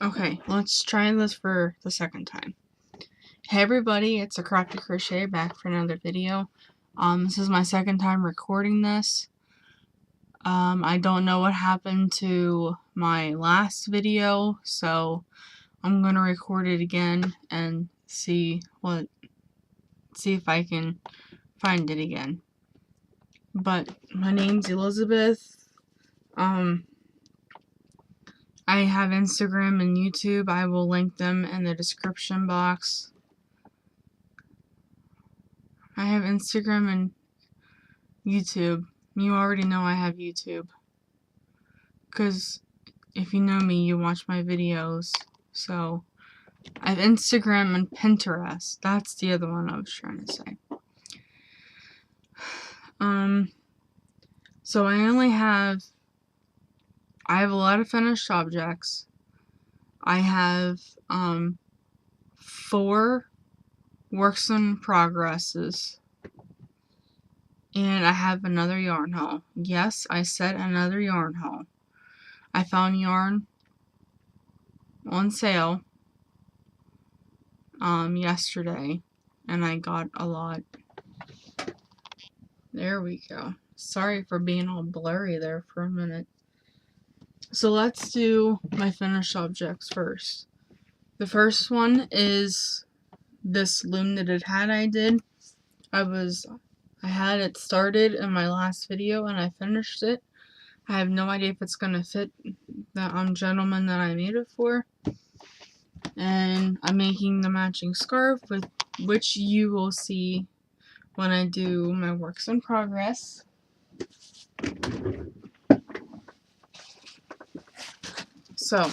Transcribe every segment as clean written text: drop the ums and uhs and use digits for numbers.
Okay, let's try this for the second time. Hey everybody, it's a Crafty Crochet back for another video. This is my second time recording this. I don't know what happened to my last video, so I'm gonna record it again and see if I can find it again. But my name's Elizabeth. I have Instagram and YouTube. I will link them in the description box. I have Instagram and YouTube. You already know I have YouTube. Because if you know me, you watch my videos. So, I have Instagram and Pinterest. That's the other one I was trying to say. So I have a lot of finished objects. I have, 4 works in progresses. And I have another yarn haul. Yes, I said another yarn haul. I found yarn on sale yesterday, and I got a lot. There we go. Sorry for being all blurry there for a minute. So let's do my finished objects first. The first one is this loom knitted hat I did. I had it started in my last video and I finished it. I have no idea if it's gonna fit the gentleman that I made it for. And I'm making the matching scarf, which you will see when I do my works in progress. So,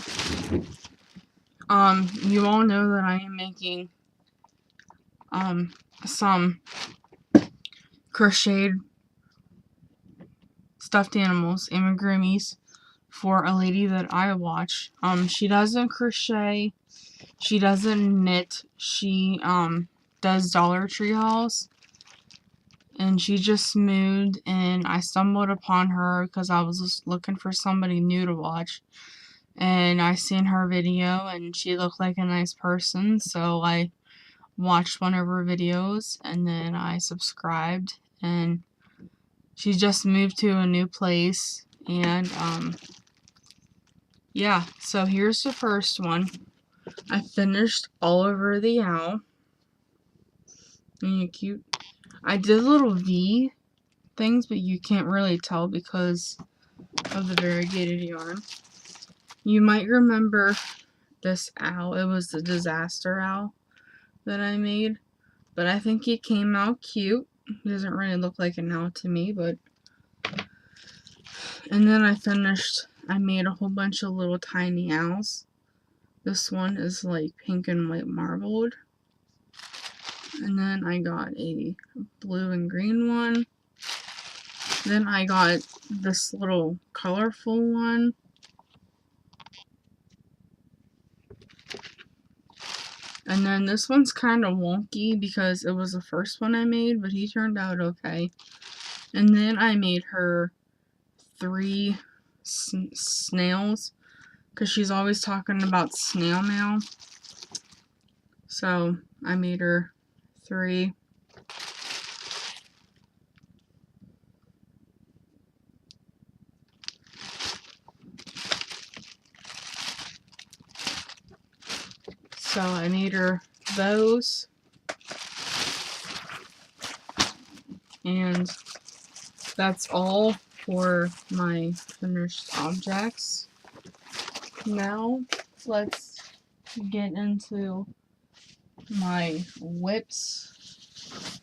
you all know that I am making, some crocheted stuffed animals, amigurumis, for a lady that I watch. She doesn't crochet, she doesn't knit, she, does Dollar Tree hauls. And she just moved, and I stumbled upon her because I was just looking for somebody new to watch. And I seen her video, and she looked like a nice person, so I watched one of her videos, and then I subscribed, and she just moved to a new place, and, yeah, so here's the first one. I finished all over the owl. Isn't it cute? I did little V things, but you can't really tell because of the variegated yarn. You might remember this owl. It was the disaster owl that I made, but I think it came out cute. It doesn't really look like an owl to me, but... And then I made a whole bunch of little tiny owls. This one is like pink and white marbled. And then I got a blue and green one. Then I got this little colorful one. And then this one's kind of wonky because it was the first one I made, but he turned out okay. And then I made her 3 snails because she's always talking about snail mail. So I made her 3. So I made her those. And that's all for my finished objects. Now let's get into my whips.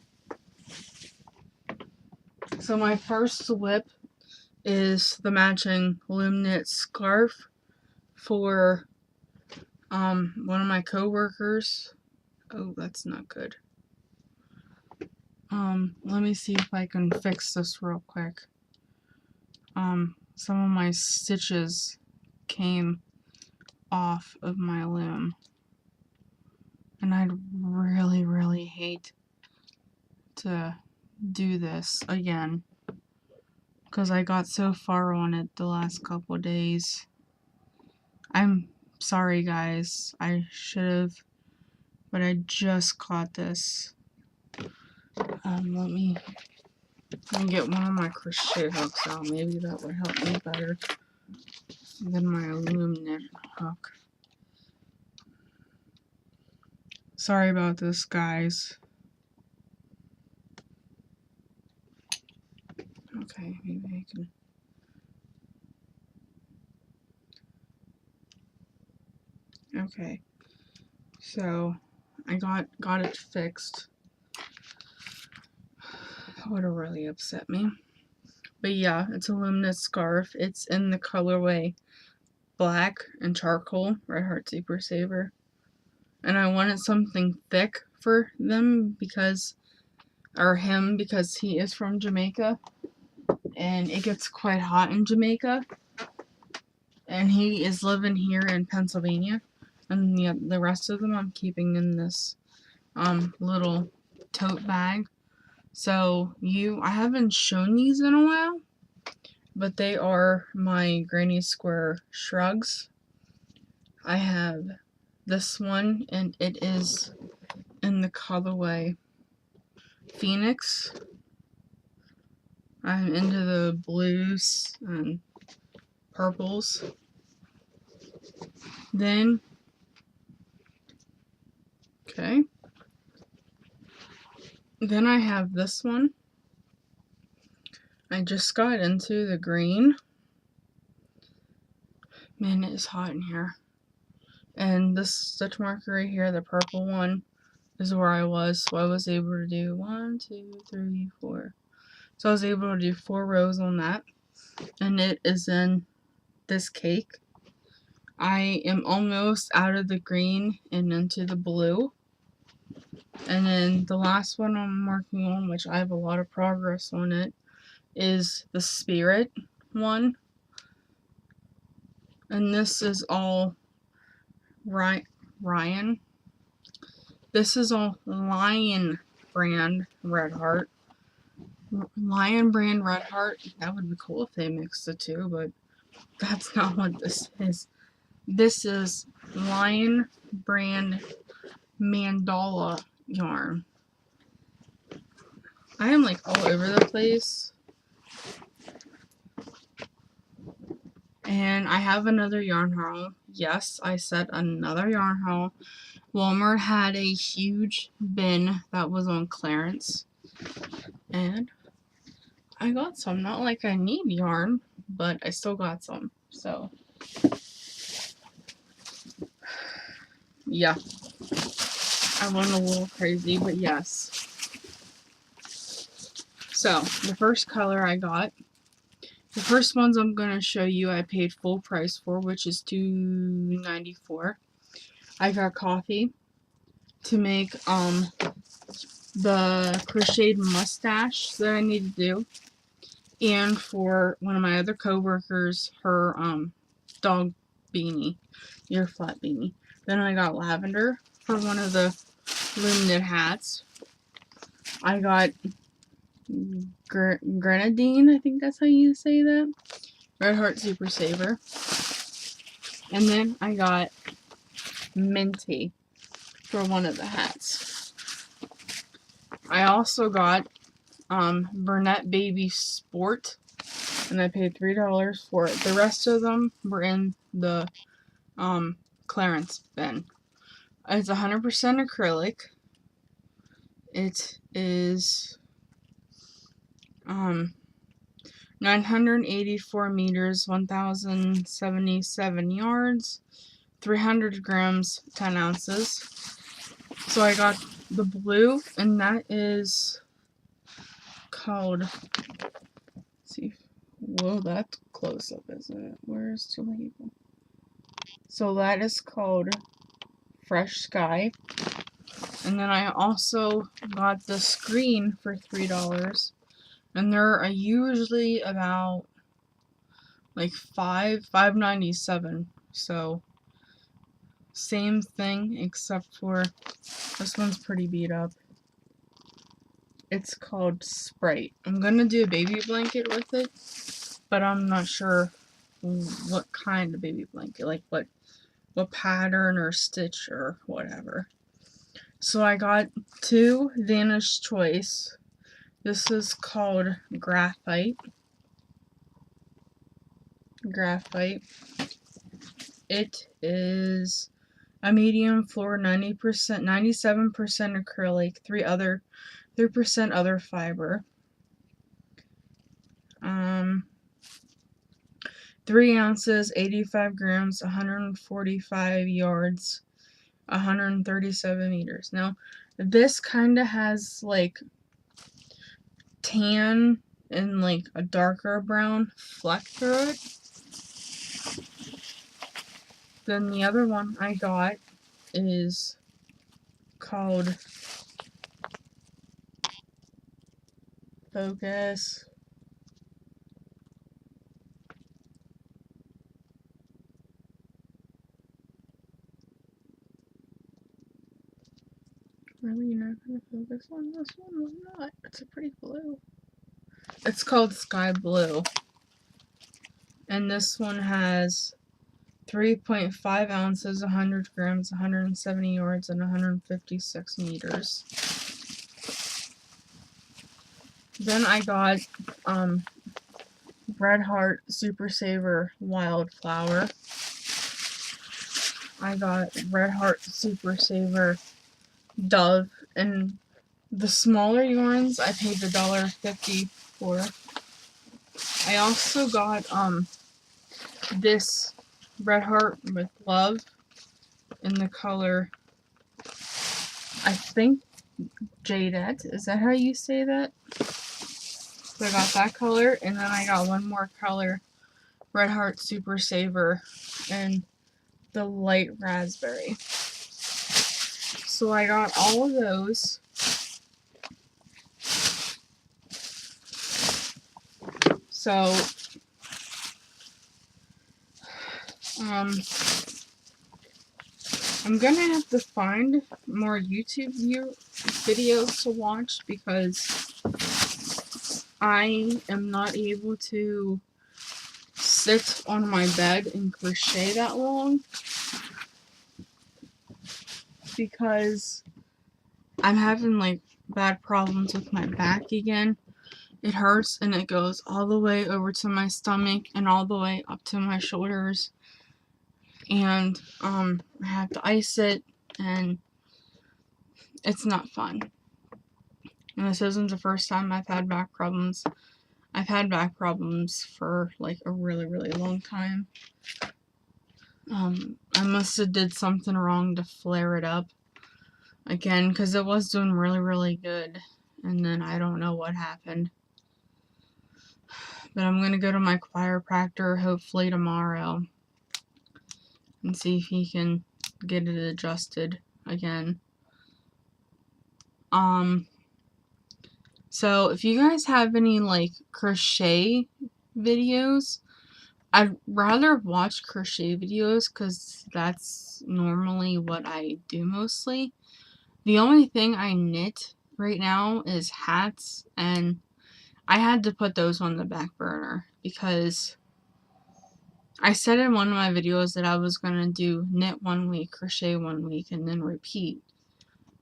So my first whip is the matching loom knit scarf for one of my co-workers. Oh, that's not good. Let me see if I can fix this real quick. Some of my stitches came off of my loom. And I'd really, really hate to do this again, because I got so far on it the last couple days. I'm Sorry guys, I should have, but I just caught this. Let me get one of my crochet hooks out. Maybe that would help me better than my aluminum hook. Sorry about this, guys. Okay, maybe I can. Okay, so I got it fixed. That would have really upset me. But yeah, it's a luminous scarf. It's in the colorway black and charcoal, Red Heart Super Saver. And I wanted something thick for them because he is from Jamaica. And it gets quite hot in Jamaica. And he is living here in Pennsylvania. And the rest of them I'm keeping in this little tote bag. So I haven't shown these in a while, but they are my Granny Square shrugs. I have this one, and it is in the colorway Phoenix. I'm into the blues and purples. Then, okay. Then I have this one. I just got into the green. Man, it is hot in here. And this stitch marker right here, the purple one, is where I was. So I was able to do 1, 2, 3, 4. So I was able to do 4 rows on that. And it is in this cake. I am almost out of the green and into the blue. And then the last one I'm working on, which I have a lot of progress on it, is the spirit one. And this is all Ryan. This is all Lion brand Red Heart. Lion brand Red Heart. That would be cool if they mixed the two, but that's not what this is. This is Lion brand mandala yarn. I am like all over the place. And I have another yarn haul. Yes, I said another yarn haul. Walmart had a huge bin that was on clearance. And I got some. Not like I need yarn, but I still got some. So, yeah. I went a little crazy, but yes. So, the first color I got, the first ones I'm going to show you I paid full price for, which is $2.94. I got coffee to make the crocheted mustache that I need to do. And for one of my other coworkers, her dog beanie, ear flat beanie. Then I got lavender for one of the loom knit hats. I got grenadine, I think that's how you say that. Red Heart Super Saver. And then I got minty for one of the hats. I also got Burnett Baby Sport, and I paid $3 for it. The rest of them were in the clearance bin. It's 100% acrylic. It is 984 meters, 1,077 yards, 300 grams, 10 ounces. So I got the blue, and that is called, let's see, whoa, that's close up, isn't it? Where's the label? So that is called Fresh Sky. And then I also got the screen for $3. And they're usually about like $5.97. So same thing, except for this one's pretty beat up. It's called Sprite. I'm gonna do a baby blanket with it, but I'm not sure what kind of baby blanket, like what a pattern or stitch or whatever. So I got 2 Vantage Choice. This is called Graphite. It is a medium floor, 90%, 97% acrylic, 3% other fiber. 3 ounces, 85 grams, 145 yards, 137 meters. Now, this kind of has like tan and like a darker brown fleck through it. Then the other one I got is called Focus. Really, you're not gonna focus on this one? Why not? It's a pretty blue. It's called Sky Blue. And this one has 3.5 ounces, 100 grams, 170 yards, and 156 meters. Then I got Red Heart Super Saver Wildflower. I got Red Heart Super Saver Dove, and the smaller yarns I paid $1.50 for. I also got this Red Heart with Love in the color, I think, Jadette. Is that how you say that? So I got that color, and then I got one more color, Red Heart Super Saver, and the light raspberry. So I got all of those. So I'm gonna have to find more YouTube videos to watch because I am not able to sit on my bed and crochet that long because I'm having like bad problems with my back again. It hurts and it goes all the way over to my stomach and all the way up to my shoulders. And I have to ice it and it's not fun. And this isn't the first time I've had back problems. I've had back problems for like a really, really long time. I must have did something wrong to flare it up again because it was doing really, really good. And then I don't know what happened. But I'm going to go to my chiropractor hopefully tomorrow and see if he can get it adjusted again. So if you guys have any like crochet videos, I'd rather watch crochet videos because that's normally what I do mostly. The only thing I knit right now is hats, and I had to put those on the back burner because I said in one of my videos that I was going to do knit 1 week, crochet 1 week, and then repeat.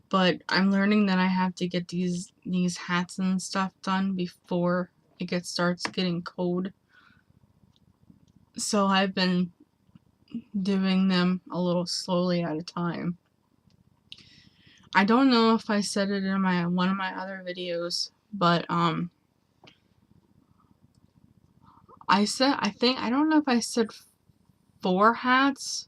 But I'm learning that I have to get these hats and stuff done before it starts getting cold. So I've been doing them a little slowly at a time. I don't know if I said it in one of my other videos, but I don't know if I said 4 hats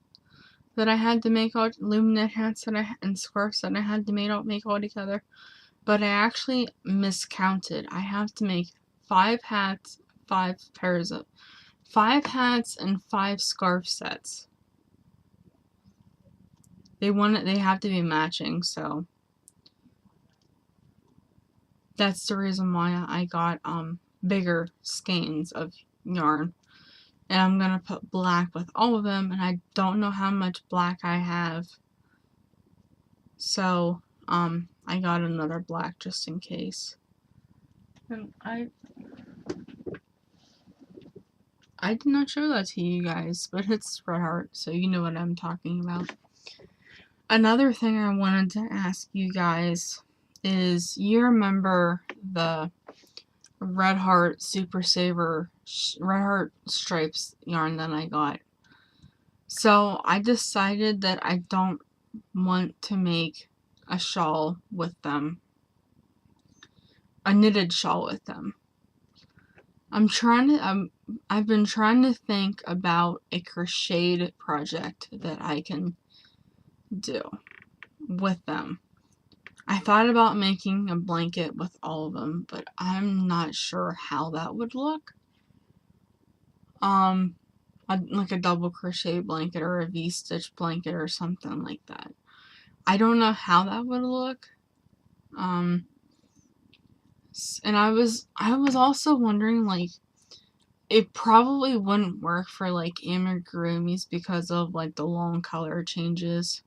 that I had to make all loom knit hats and scarves that I had to make all together, but I actually miscounted. I have to make 5 hats, 5 hats and 5 scarf sets. They have to be matching, so that's the reason why I got bigger skeins of yarn. And I'm gonna put black with all of them, and I don't know how much black I have. So, I got another black just in case. And I I did not show that to you guys, but it's Red Heart, so you know what I'm talking about. Another thing I wanted to ask you guys is, you remember the Red Heart Super Saver Red Heart Stripes yarn that I got? So I decided that I don't want to make a shawl with them, a knitted shawl with them. I've been trying to think about a crocheted project that I can do with them. I thought about making a blanket with all of them, but I'm not sure how that would look. Like a double crochet blanket or a V-stitch blanket or something like that. I don't know how that would look. And I was also wondering, like, it probably wouldn't work for like amigurumis because of like the long color changes.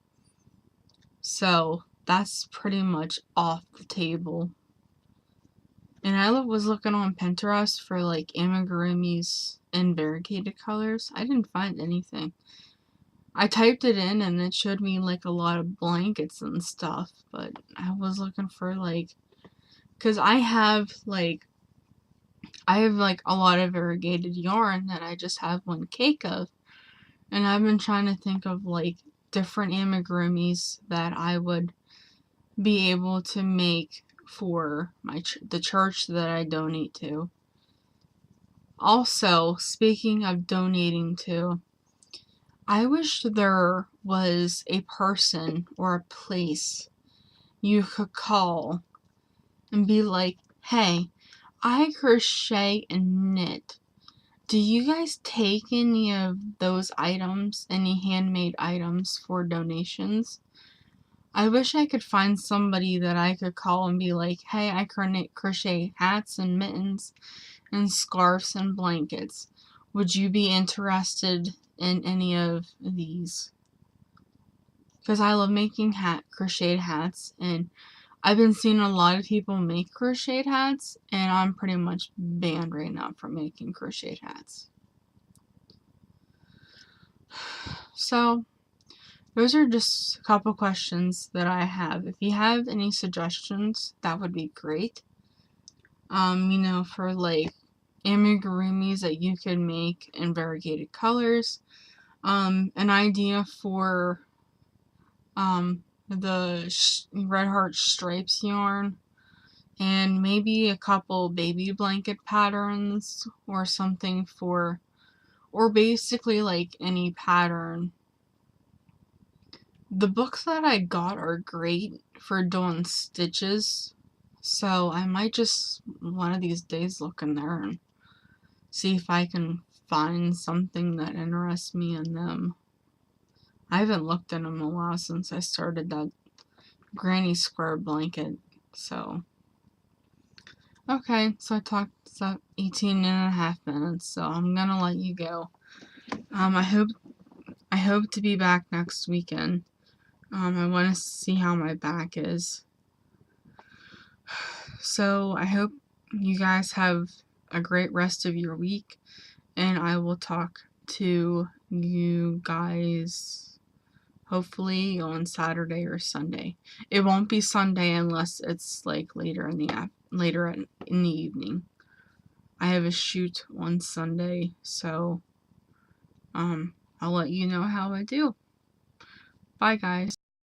So that's pretty much off the table. And I was looking on Pinterest for like amigurumis in variegated colors. I didn't find anything. I typed it in and it showed me like a lot of blankets and stuff, but I was looking for like, because I have like a lot of variegated yarn that I just have one cake of, and I've been trying to think of like different amigurumis that I would be able to make for the church that I donate to. Also, speaking of donating to, I wish there was a person or a place you could call and be like, hey, I crochet and knit. Do you guys take any of those items, any handmade items, for donations? I wish I could find somebody that I could call and be like, hey, I crochet hats and mittens and scarves and blankets. Would you be interested in any of these? Because I love making crocheted hats, and I've been seeing a lot of people make crocheted hats, and I'm pretty much banned right now from making crocheted hats. So, those are just a couple questions that I have. If you have any suggestions, that would be great. For like amigurumis that you could make in variegated colors. An idea for the Red Heart Stripes yarn, and maybe a couple baby blanket patterns or something or basically like any pattern. The books that I got are great for doing stitches, so I might just one of these days look in there and see if I can find something that interests me in them. I haven't looked at them in a while since I started that granny square blanket, so. Okay, so I talked 18 and a half minutes, so I'm gonna let you go. I hope to be back next weekend. I want to see how my back is. So I hope you guys have a great rest of your week, and I will talk to you guys hopefully on Saturday or Sunday. It won't be Sunday unless it's like later in the evening. I have a shoot on Sunday, so I'll let you know how I do. Bye, guys.